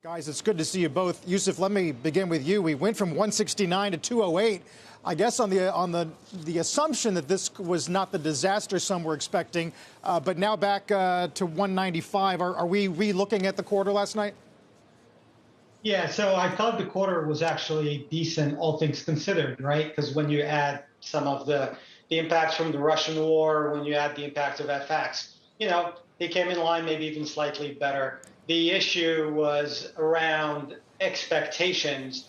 Guys, it's good to see you both. Yusuf, let me begin with you. We went from 169 to 208. I guess on the assumption that this was not the disaster some were expecting, but now back to 195. Are we re-looking at the quarter last night? Yeah, so I thought the quarter was actually decent, all things considered, right? Because when you add some of the impacts from the Russian war, when you add the impact of FX, they came in line, maybe even slightly better. The issue was around expectations,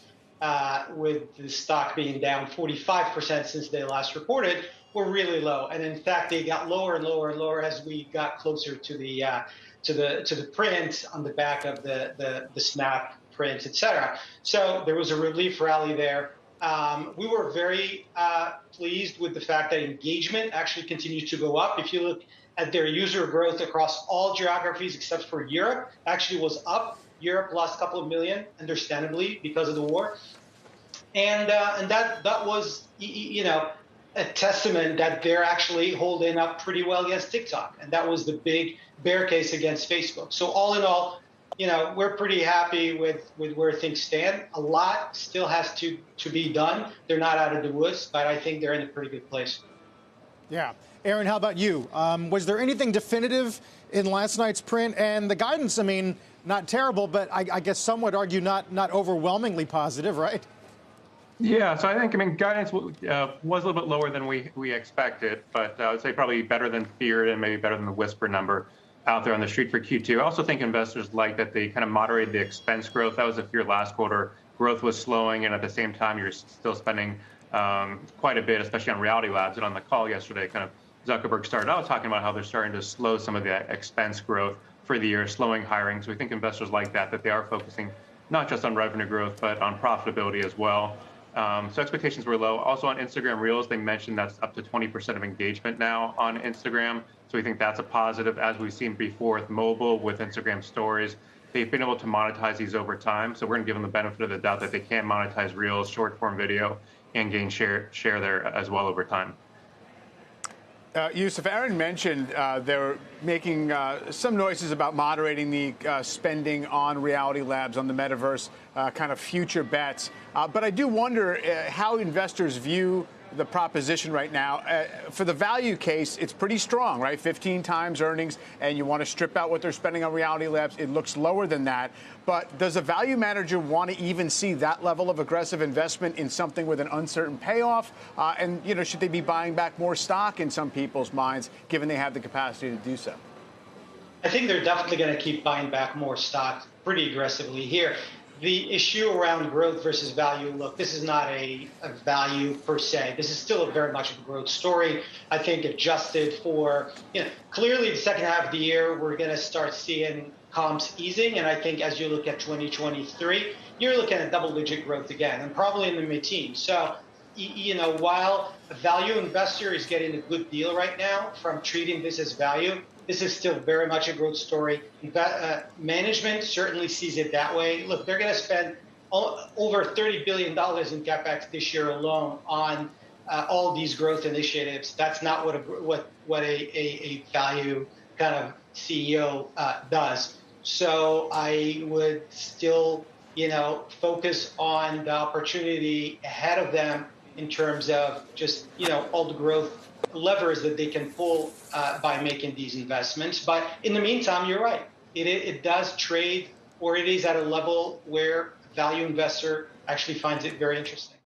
with the stock being down 45% since they last reported, were really low. And in fact, they got lower and lower and lower as we got closer to the print on the back of the snap print, et cetera. So there was a relief rally there. We were very pleased with the fact that engagement actually continued to go up. If you look at their user growth across all geographies except for Europe, actually was up. Europe lost a couple of million, understandably, because of the war. And that was, a testament that they're actually holding up pretty well against TikTok. And that was the big bear case against Facebook. So all in all, we're pretty happy with where things stand. A lot still has to be done. They're not out of the woods, but I think they're in a pretty good place. Yeah. Aaron, how about you? Was there anything definitive in last night's print? And the guidance, not terrible, but I guess some would argue not overwhelmingly positive, right? Yeah, so I think, guidance was a little bit lower than we expected, but I would say probably better than feared and maybe better than the whisper number out there on the street for Q2. I also think investors like that they kind of moderated the expense growth. That was a fear last quarter. Growth was slowing, and at the same time, you're still spending quite a bit, especially on Reality Labs. And on the call yesterday, kind of Zuckerberg started out talking about how they're starting to slow some of the expense growth for the year, slowing hiring. So we think investors like that they are focusing not just on revenue growth, but on profitability as well. So expectations were low. Also on Instagram Reels, they mentioned that's up to 20% of engagement now on Instagram. So we think that's a positive, as we've seen before with mobile, with Instagram stories. They've been able to monetize these over time. So we're going to give them the benefit of the doubt that they can monetize Reels, short form video, and gain share there as well over time. Yusuf, Aaron mentioned they're making some noises about moderating the spending on Reality Labs, on the metaverse, kind of future bets. But I do wonder how investors view the proposition right now. For the value case, it's pretty strong, right? 15 times earnings, and you want to strip out what they're spending on Reality Labs. It looks lower than that. But does a value manager want to even see that level of aggressive investment in something with an uncertain payoff? And should they be buying back more stock in some people's minds, given they have the capacity to do so? I think they're definitely going to keep buying back more stock pretty aggressively here. The issue around growth versus value, look, this is not a value per se. This is still very much a growth story. I think adjusted for, clearly the second half of the year, we're going to start seeing comps easing. And I think as you look at 2023, you're looking at double-digit growth again, and probably in the mid-teens. So, while a value investor is getting a good deal right now from treating this as value, this is still very much a growth story. Management certainly sees it that way. Look, they're going to spend over $30 billion in CapEx this year alone on all these growth initiatives. That's not what a value kind of CEO does. So I would still, focus on the opportunity ahead of them in terms of just, all the growth levers that they can pull by making these investments. But in the meantime, you're right. It does trade, or it is at a level where a value investor actually finds it very interesting.